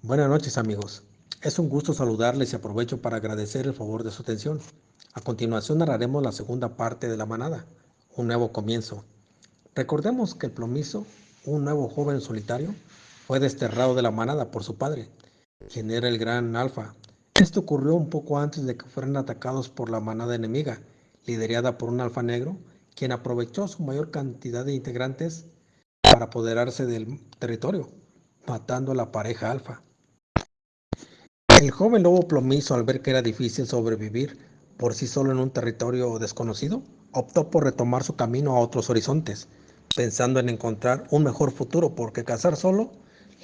Buenas noches amigos, es un gusto saludarles y aprovecho para agradecer el favor de su atención. A continuación narraremos la segunda parte de La Manada, un nuevo comienzo. Recordemos que el plomizo, un nuevo joven solitario, fue desterrado de la manada por su padre, quien era el gran Alfa. Esto ocurrió un poco antes de que fueran atacados por la manada enemiga, liderada por un alfa negro, quien aprovechó su mayor cantidad de integrantes para apoderarse del territorio, matando a la pareja alfa. El joven lobo plomizo, al ver que era difícil sobrevivir por sí solo en un territorio desconocido, optó por retomar su camino a otros horizontes, pensando en encontrar un mejor futuro, porque cazar solo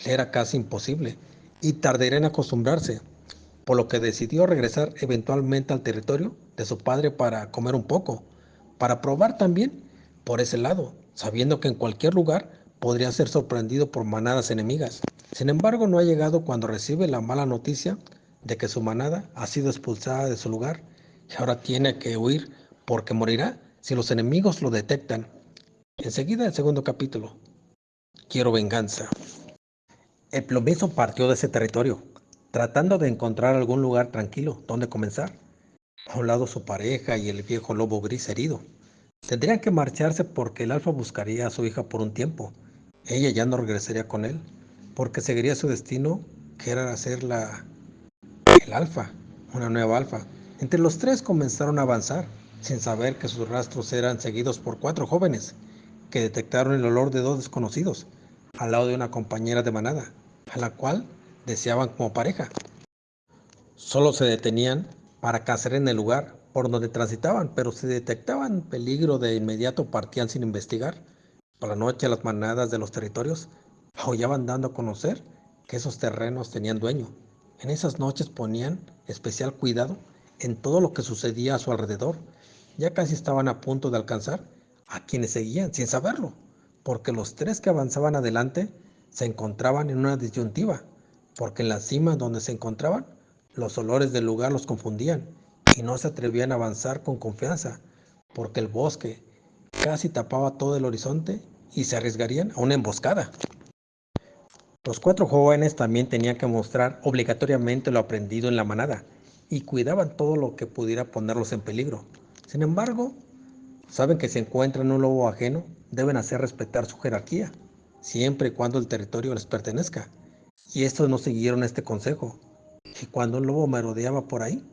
le era casi imposible y tardaría en acostumbrarse, por lo que decidió regresar eventualmente al territorio de su padre para comer un poco, para probar también por ese lado, sabiendo que en cualquier lugar podría ser sorprendido por manadas enemigas. Sin embargo, no ha llegado cuando recibe la mala noticia de que su manada ha sido expulsada de su lugar y ahora tiene que huir porque morirá si los enemigos lo detectan. Enseguida el segundo capítulo. Quiero venganza. El plomizo partió de ese territorio, tratando de encontrar algún lugar tranquilo donde comenzar. A un lado su pareja y el viejo lobo gris herido. Tendrían que marcharse porque el alfa buscaría a su hija por un tiempo. Ella ya no regresaría con él, porque seguiría su destino, que era hacer el alfa, una nueva alfa. Entre los tres comenzaron a avanzar, sin saber que sus rastros eran seguidos por 4 jóvenes, que detectaron el olor de 2 desconocidos, al lado de una compañera de manada, a la cual deseaban como pareja. Solo se detenían para cazar en el lugar por donde transitaban, pero si detectaban peligro de inmediato partían sin investigar. Por la noche las manadas de los territorios aullaban dando a conocer que esos terrenos tenían dueño. En esas noches ponían especial cuidado en todo lo que sucedía a su alrededor. Ya casi estaban a punto de alcanzar a quienes seguían sin saberlo, porque los tres que avanzaban adelante se encontraban en una disyuntiva, porque en la cima donde se encontraban los olores del lugar los confundían y no se atrevían a avanzar con confianza, porque el bosque casi tapaba todo el horizonte y se arriesgarían a una emboscada. Los 4 jóvenes también tenían que mostrar obligatoriamente lo aprendido en la manada y cuidaban todo lo que pudiera ponerlos en peligro. Sin embargo, saben que si encuentran un lobo ajeno, deben hacer respetar su jerarquía, siempre y cuando el territorio les pertenezca. Y estos no siguieron este consejo, y cuando un lobo merodeaba por ahí,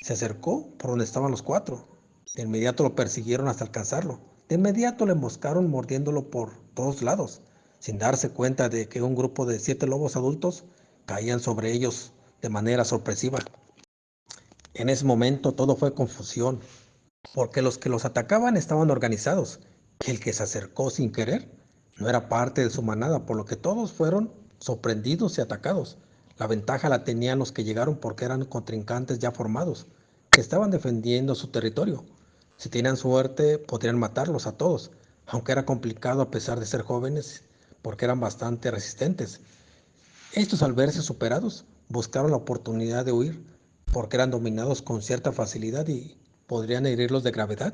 se acercó por donde estaban los 4. De inmediato lo persiguieron hasta alcanzarlo. De inmediato le emboscaron mordiéndolo por todos lados, sin darse cuenta de que un grupo de 7 lobos adultos caían sobre ellos de manera sorpresiva. En ese momento todo fue confusión, porque los que los atacaban estaban organizados, y el que se acercó sin querer no era parte de su manada, por lo que todos fueron sorprendidos y atacados. La ventaja la tenían los que llegaron porque eran contrincantes ya formados, que estaban defendiendo su territorio. Si tenían suerte, podrían matarlos a todos, aunque era complicado a pesar de ser jóvenes, porque eran bastante resistentes. Estos, al verse superados, buscaron la oportunidad de huir, porque eran dominados con cierta facilidad y podrían herirlos de gravedad,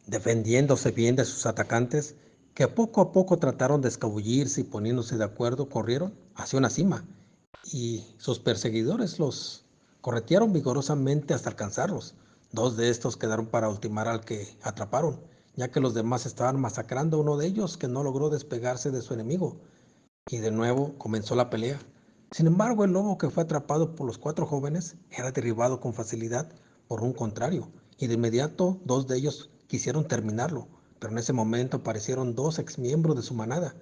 defendiéndose bien de sus atacantes, que poco a poco trataron de escabullirse y poniéndose de acuerdo, corrieron hacia una cima, y sus perseguidores los corretearon vigorosamente hasta alcanzarlos. 2 de estos quedaron para ultimar al que atraparon, ya que los demás estaban masacrando a uno de ellos que no logró despegarse de su enemigo, y de nuevo comenzó la pelea. Sin embargo, el lobo que fue atrapado por los 4 jóvenes era derribado con facilidad por un contrario, y de inmediato 2 de ellos quisieron terminarlo, pero en ese momento aparecieron 2 exmiembros de su manada,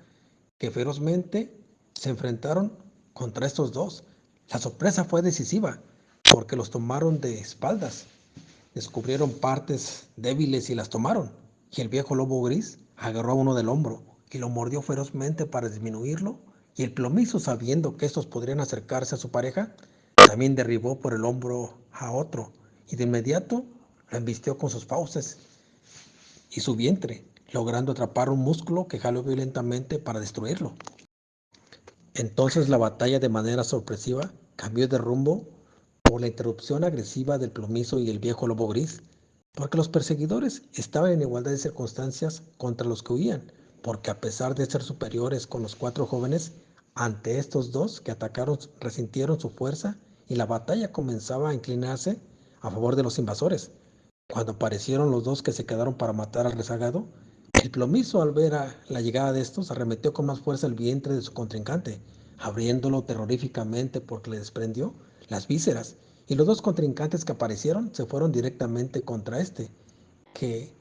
que ferozmente se enfrentaron contra estos 2. La sorpresa fue decisiva, porque los tomaron de espaldas, descubrieron partes débiles y las tomaron, y el viejo lobo gris agarró a uno del hombro y lo mordió ferozmente para disminuirlo, y el plomizo, sabiendo que estos podrían acercarse a su pareja, también derribó por el hombro a otro, y de inmediato lo embistió con sus fauces y su vientre, logrando atrapar un músculo que jaló violentamente para destruirlo. Entonces la batalla, de manera sorpresiva, cambió de rumbo por la interrupción agresiva del plomizo y el viejo lobo gris, porque los perseguidores estaban en igualdad de circunstancias contra los que huían, porque a pesar de ser superiores con los 4 jóvenes, Ante estos dos que atacaron, resintieron su fuerza y la batalla comenzaba a inclinarse a favor de los invasores. Cuando aparecieron los dos que se quedaron para matar al rezagado, el plomizo al ver la llegada de estos arremetió con más fuerza el vientre de su contrincante, abriéndolo terroríficamente porque le desprendió las vísceras, y los dos contrincantes que aparecieron se fueron directamente contra este, que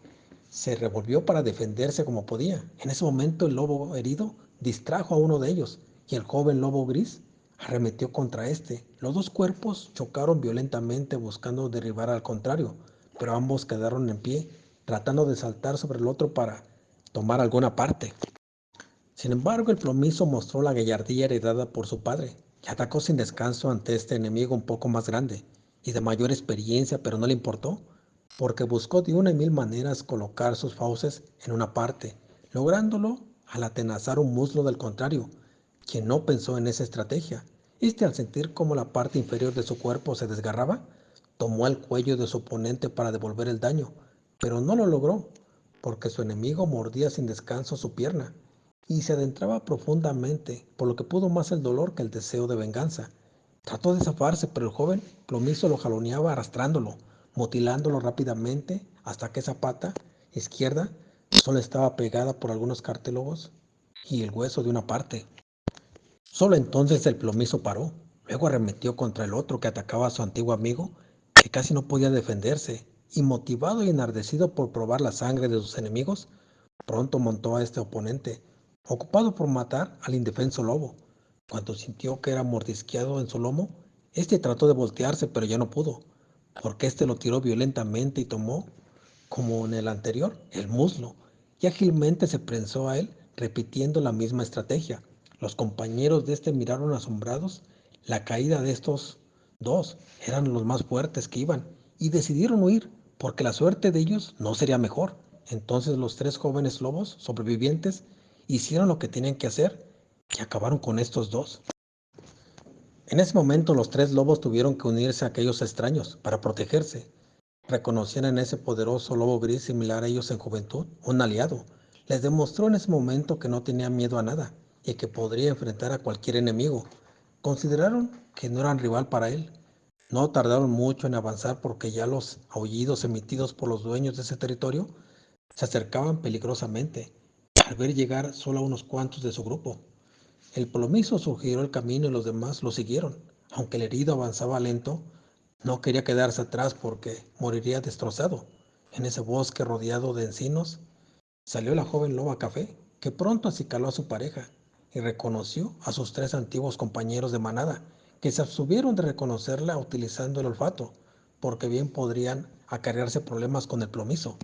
se revolvió para defenderse como podía. En ese momento el lobo herido distrajo a uno de ellos y el joven lobo gris arremetió contra este. Los dos cuerpos chocaron violentamente buscando derribar al contrario, pero ambos quedaron en pie, tratando de saltar sobre el otro para tomar alguna parte. Sin embargo, el plomizo mostró la gallardía heredada por su padre, que atacó sin descanso ante este enemigo un poco más grande y de mayor experiencia, pero no le importó, porque buscó de una y mil maneras colocar sus fauces en una parte, lográndolo al atenazar un muslo del contrario, quien no pensó en esa estrategia. Este, al sentir cómo la parte inferior de su cuerpo se desgarraba, tomó el cuello de su oponente para devolver el daño, pero no lo logró, porque su enemigo mordía sin descanso su pierna y se adentraba profundamente, por lo que pudo más el dolor que el deseo de venganza. Trató de zafarse, pero el joven plomizo lo jaloneaba arrastrándolo, mutilándolo rápidamente hasta que esa pata izquierda solo estaba pegada por algunos cartílagos y el hueso de una parte. Solo entonces el plomizo paró. Luego arremetió contra el otro que atacaba a su antiguo amigo, que casi no podía defenderse, y motivado y enardecido por probar la sangre de sus enemigos, pronto montó a este oponente, ocupado por matar al indefenso lobo. Cuando sintió que era mordisqueado en su lomo, este trató de voltearse, pero ya no pudo, porque este lo tiró violentamente y tomó, como en el anterior, el muslo, y ágilmente se prensó a él, repitiendo la misma estrategia. Los compañeros de este miraron asombrados la caída de estos dos. Eran los más fuertes que iban, y decidieron huir, porque la suerte de ellos no sería mejor. Entonces los tres jóvenes lobos sobrevivientes hicieron lo que tenían que hacer y acabaron con estos dos. En ese momento los tres lobos tuvieron que unirse a aquellos extraños para protegerse. Reconocían en ese poderoso lobo gris similar a ellos en juventud un aliado. Les demostró en ese momento que no tenía miedo a nada y que podría enfrentar a cualquier enemigo. Consideraron que no eran rival para él. No tardaron mucho en avanzar porque ya los aullidos emitidos por los dueños de ese territorio se acercaban peligrosamente, al ver llegar solo a unos cuantos de su grupo. El plomizo sugirió el camino y los demás lo siguieron. Aunque el herido avanzaba lento, no quería quedarse atrás porque moriría destrozado. En ese bosque rodeado de encinos salió la joven loba café, que pronto acicaló a su pareja y reconoció a sus tres antiguos compañeros de manada, que se abstuvieron de reconocerla utilizando el olfato, porque bien podrían acarrearse problemas con el plomizo.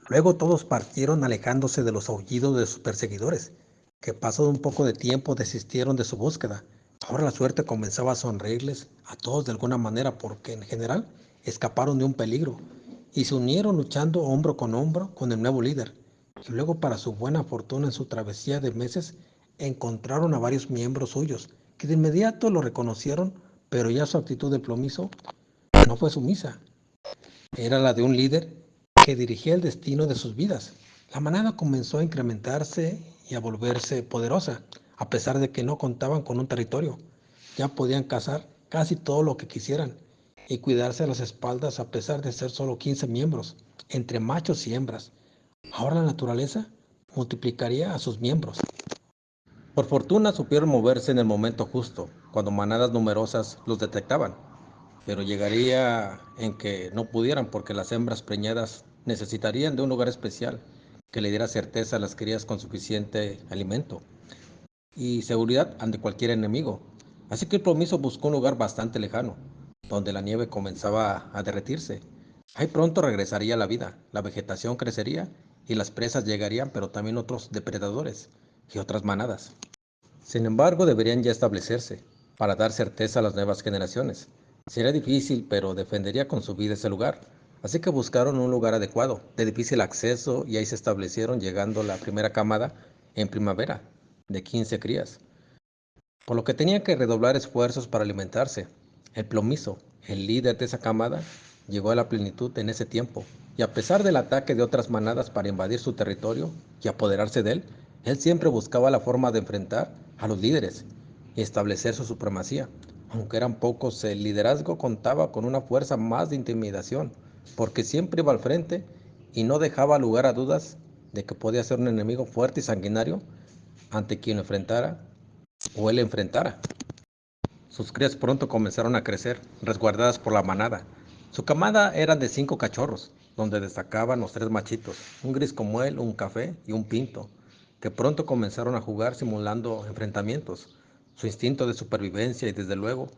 Luego todos partieron alejándose de los aullidos de sus perseguidores, que pasado un poco de tiempo desistieron de su búsqueda. Ahora la suerte comenzaba a sonreírles a todos de alguna manera porque en general escaparon de un peligro y se unieron luchando hombro con el nuevo líder. Y luego para su buena fortuna en su travesía de meses encontraron a varios miembros suyos que de inmediato lo reconocieron, pero ya su actitud de plomizo no fue sumisa. Era la de un líder que dirigía el destino de sus vidas. La manada comenzó a incrementarse y a volverse poderosa, a pesar de que no contaban con un territorio. Ya podían cazar casi todo lo que quisieran y cuidarse las espaldas a pesar de ser solo 15 miembros, entre machos y hembras. Ahora la naturaleza multiplicaría a sus miembros. Por fortuna supieron moverse en el momento justo, cuando manadas numerosas los detectaban, pero llegaría en que no pudieran porque las hembras preñadas necesitarían de un lugar especial que le diera certeza a las crías con suficiente alimento y seguridad ante cualquier enemigo. Así que el plomizo buscó un lugar bastante lejano, donde la nieve comenzaba a derretirse. Ahí pronto regresaría la vida, la vegetación crecería y las presas llegarían, pero también otros depredadores y otras manadas. Sin embargo, deberían ya establecerse para dar certeza a las nuevas generaciones. Sería difícil, pero defendería con su vida ese lugar. Así que buscaron un lugar adecuado, de difícil acceso, y ahí se establecieron, llegando la primera camada en primavera, de 15 crías, por lo que tenían que redoblar esfuerzos para alimentarse. El plomizo, el líder de esa camada, llegó a la plenitud en ese tiempo, y a pesar del ataque de otras manadas para invadir su territorio y apoderarse de él siempre buscaba la forma de enfrentar a los líderes y establecer su supremacía. Aunque eran pocos, el liderazgo contaba con una fuerza más de intimidación, porque siempre iba al frente y no dejaba lugar a dudas de que podía ser un enemigo fuerte y sanguinario ante quien lo enfrentara o él enfrentara. Sus crías pronto comenzaron a crecer, resguardadas por la manada. Su camada era de 5 cachorros, donde destacaban los 3 machitos, un gris como él, un café y un pinto, que pronto comenzaron a jugar simulando enfrentamientos. Su instinto de supervivencia y desde luego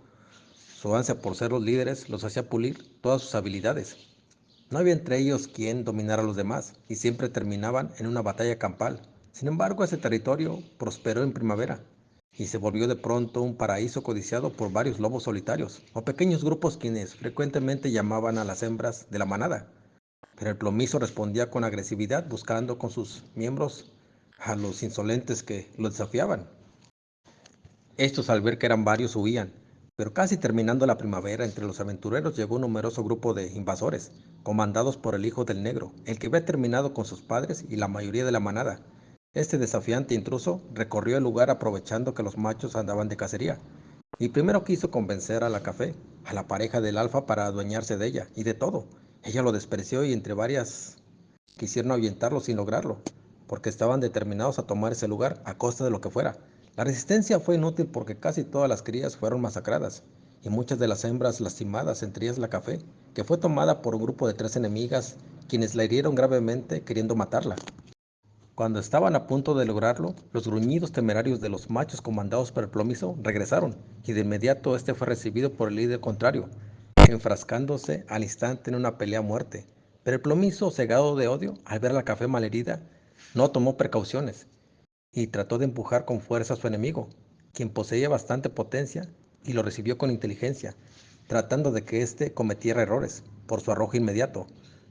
su ansia por ser los líderes los hacía pulir todas sus habilidades. No había entre ellos quien dominara a los demás y siempre terminaban en una batalla campal. Sin embargo, ese territorio prosperó en primavera y se volvió de pronto un paraíso codiciado por varios lobos solitarios o pequeños grupos quienes frecuentemente llamaban a las hembras de la manada. Pero el plomizo respondía con agresividad buscando con sus miembros a los insolentes que lo desafiaban. Estos, al ver que eran varios, huían, pero casi terminando la primavera, entre los aventureros llegó un numeroso grupo de invasores, comandados por el hijo del negro, el que había terminado con sus padres y la mayoría de la manada. Este desafiante intruso recorrió el lugar aprovechando que los machos andaban de cacería, y primero quiso convencer a la café, a la pareja del alfa, para adueñarse de ella y de todo. Ella lo despreció y entre varias quisieron ahuyentarlo sin lograrlo, porque estaban determinados a tomar ese lugar a costa de lo que fuera. La resistencia fue inútil porque casi todas las crías fueron masacradas y muchas de las hembras lastimadas, entre ellas la café, que fue tomada por un grupo de 3 enemigas, quienes la hirieron gravemente queriendo matarla. Cuando estaban a punto de lograrlo, los gruñidos temerarios de los machos comandados por el plomizo regresaron, y de inmediato este fue recibido por el líder contrario, enfrascándose al instante en una pelea a muerte. Pero el plomizo, cegado de odio, al ver a la café malherida, no tomó precauciones y trató de empujar con fuerza a su enemigo, quien poseía bastante potencia y lo recibió con inteligencia, tratando de que éste cometiera errores por su arrojo inmediato.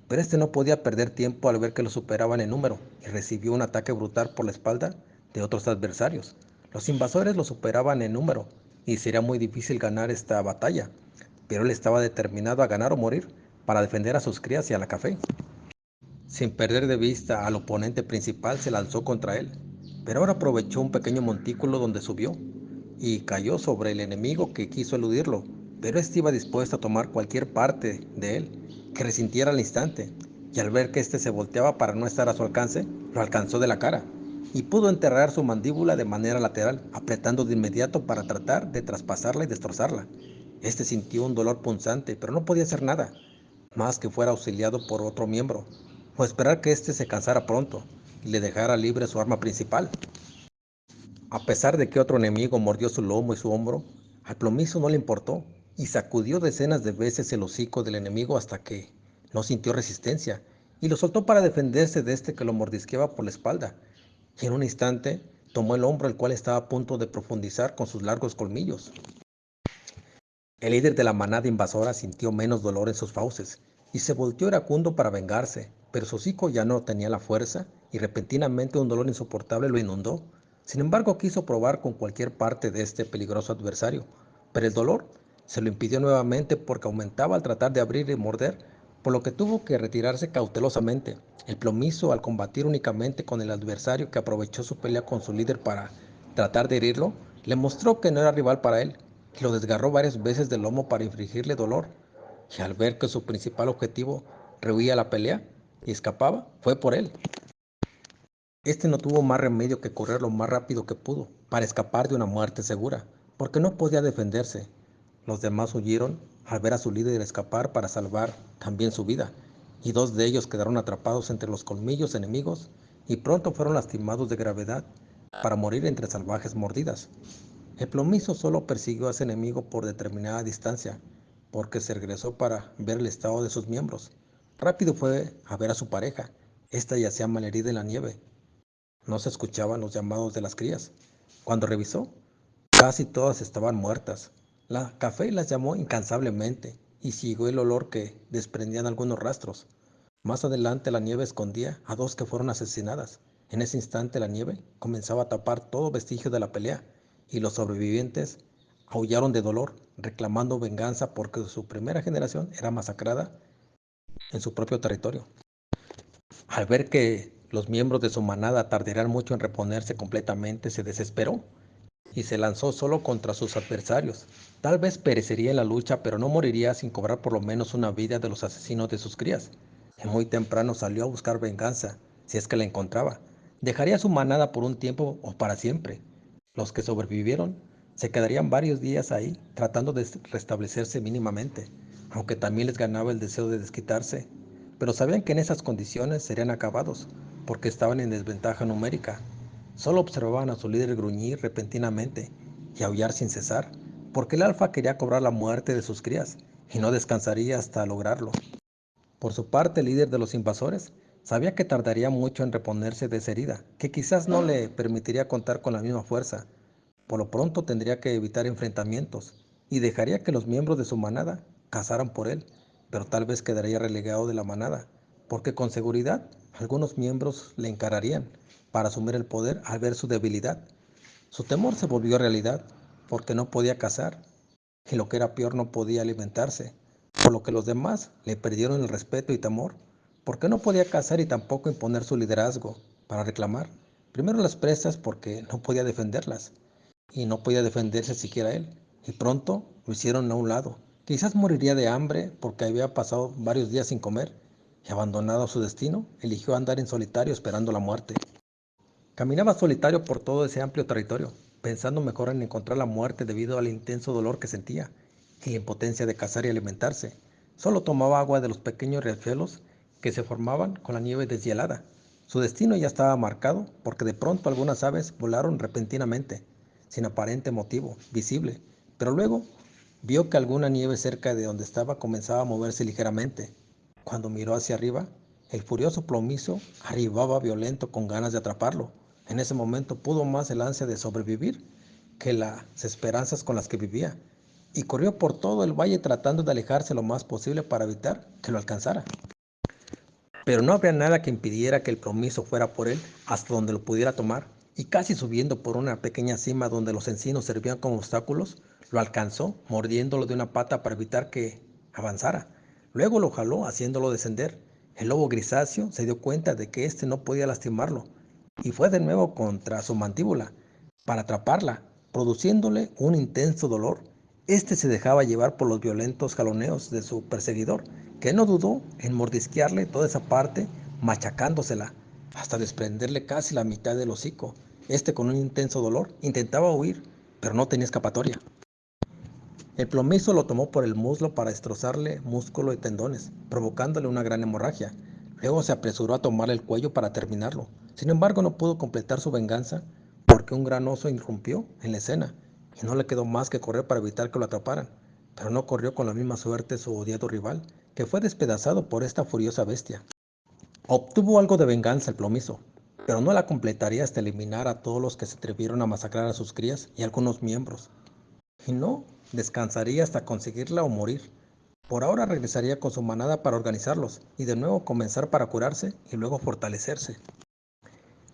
Pero este no podía perder tiempo al ver que lo superaban en número y recibió un ataque brutal por la espalda de otros adversarios. Los invasores lo superaban en número y sería muy difícil ganar esta batalla, pero él estaba determinado a ganar o morir para defender a sus crías y a la café. Sin perder de vista al oponente principal, se lanzó contra él, pero ahora aprovechó un pequeño montículo donde subió y cayó sobre el enemigo que quiso eludirlo, pero este iba dispuesto a tomar cualquier parte de él que resintiera al instante, y al ver que éste se volteaba para no estar a su alcance, lo alcanzó de la cara y pudo enterrar su mandíbula de manera lateral, apretando de inmediato para tratar de traspasarla y destrozarla. Este sintió un dolor punzante, pero no podía hacer nada más que fuera auxiliado por otro miembro, o esperar que éste se cansara pronto y le dejara libre su arma principal. A pesar de que otro enemigo mordió su lomo y su hombro, al plomizo no le importó y sacudió decenas de veces el hocico del enemigo hasta que no sintió resistencia y lo soltó para defenderse de este que lo mordisqueaba por la espalda. Y en un instante tomó el hombro, el cual estaba a punto de profundizar con sus largos colmillos. El líder de la manada invasora sintió menos dolor en sus fauces y se volteó iracundo para vengarse, pero su hocico ya no tenía la fuerza y repentinamente un dolor insoportable lo inundó. Sin embargo, quiso probar con cualquier parte de este peligroso adversario, pero el dolor se lo impidió nuevamente porque aumentaba al tratar de abrir y morder, por lo que tuvo que retirarse cautelosamente. El plomizo, al combatir únicamente con el adversario que aprovechó su pelea con su líder para tratar de herirlo, le mostró que no era rival para él y lo desgarró varias veces del lomo para infligirle dolor. Y al ver que su principal objetivo rehuía la pelea y escapaba, fue por él. Este no tuvo más remedio que correr lo más rápido que pudo para escapar de una muerte segura, porque no podía defenderse. Los demás huyeron al ver a su líder escapar para salvar también su vida, y 2 de ellos quedaron atrapados entre los colmillos enemigos y pronto fueron lastimados de gravedad para morir entre salvajes mordidas. El plomizo solo persiguió a ese enemigo por determinada distancia, porque se regresó para ver el estado de sus miembros. Rápido fue a ver a su pareja. Esta yacía malherida en la nieve. No se escuchaban los llamados de las crías. Cuando revisó, casi todas estaban muertas. La café las llamó incansablemente y siguió el olor que desprendían algunos rastros. Más adelante la nieve escondía a 2 que fueron asesinadas. En ese instante la nieve comenzaba a tapar todo vestigio de la pelea y los sobrevivientes aullaron de dolor, reclamando venganza porque su primera generación era masacrada en su propio territorio. Al ver que los miembros de su manada tardarían mucho en reponerse completamente, se desesperó y se lanzó solo contra sus adversarios. Tal vez perecería en la lucha, pero no moriría sin cobrar por lo menos una vida de los asesinos de sus crías. Y muy temprano salió a buscar venganza, si es que la encontraba. Dejaría su manada por un tiempo o para siempre. Los que sobrevivieron se quedarían varios días ahí, tratando de restablecerse mínimamente, aunque también les ganaba el deseo de desquitarse. Pero sabían que en esas condiciones serían acabados, porque estaban en desventaja numérica. Solo observaban a su líder gruñir repentinamente y aullar sin cesar, porque el alfa quería cobrar la muerte de sus crías y no descansaría hasta lograrlo. Por su parte, el líder de los invasores sabía que tardaría mucho en reponerse de esa herida, que quizás no le permitiría contar con la misma fuerza. Por lo pronto tendría que evitar enfrentamientos y dejaría que los miembros de su manada cazaran por él, pero tal vez quedaría relegado de la manada, porque con seguridad algunos miembros le encararían para asumir el poder al ver su debilidad. Su temor se volvió realidad, porque no podía cazar y lo que era peor no podía alimentarse, por lo que los demás le perdieron el respeto y temor, porque no podía cazar y tampoco imponer su liderazgo para reclamar. Primero las presas porque no podía defenderlas y no podía defenderse siquiera él, y pronto lo hicieron a un lado. Quizás moriría de hambre porque había pasado varios días sin comer y abandonado su destino, eligió andar en solitario esperando la muerte. Caminaba solitario por todo ese amplio territorio, pensando mejor en encontrar la muerte debido al intenso dolor que sentía y la impotencia de cazar y alimentarse. Solo tomaba agua de los pequeños riachuelos que se formaban con la nieve deshielada. Su destino ya estaba marcado porque de pronto algunas aves volaron repentinamente, sin aparente motivo visible, pero luego vio que alguna nieve cerca de donde estaba comenzaba a moverse ligeramente. Cuando miró hacia arriba, el furioso plomizo arribaba violento con ganas de atraparlo. En ese momento pudo más el ansia de sobrevivir que las esperanzas con las que vivía, y corrió por todo el valle tratando de alejarse lo más posible para evitar que lo alcanzara. Pero no habría nada que impidiera que el plomizo fuera por él hasta donde lo pudiera tomar, y casi subiendo por una pequeña cima donde los encinos servían como obstáculos, lo alcanzó mordiéndolo de una pata para evitar que avanzara. Luego lo jaló haciéndolo descender. El lobo grisáceo se dio cuenta de que éste no podía lastimarlo y fue de nuevo contra su mandíbula para atraparla, produciéndole un intenso dolor. Este se dejaba llevar por los violentos jaloneos de su perseguidor, que no dudó en mordisquearle toda esa parte, machacándosela, hasta desprenderle casi la mitad del hocico. Este, con un intenso dolor, intentaba huir, pero no tenía escapatoria. El plomizo lo tomó por el muslo para destrozarle músculo y tendones, provocándole una gran hemorragia. Luego se apresuró a tomarle el cuello para terminarlo. Sin embargo, no pudo completar su venganza porque un gran oso irrumpió en la escena y no le quedó más que correr para evitar que lo atraparan. Pero no corrió con la misma suerte su odiado rival, que fue despedazado por esta furiosa bestia. Obtuvo algo de venganza el plomizo, pero no la completaría hasta eliminar a todos los que se atrevieron a masacrar a sus crías y algunos miembros, y no descansaría hasta conseguirla o morir. Por ahora regresaría con su manada para organizarlos y de nuevo comenzar para curarse y luego fortalecerse.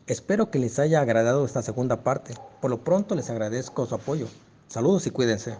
Espero que les haya agradado esta segunda parte. Por lo pronto les agradezco su apoyo. Saludos y cuídense.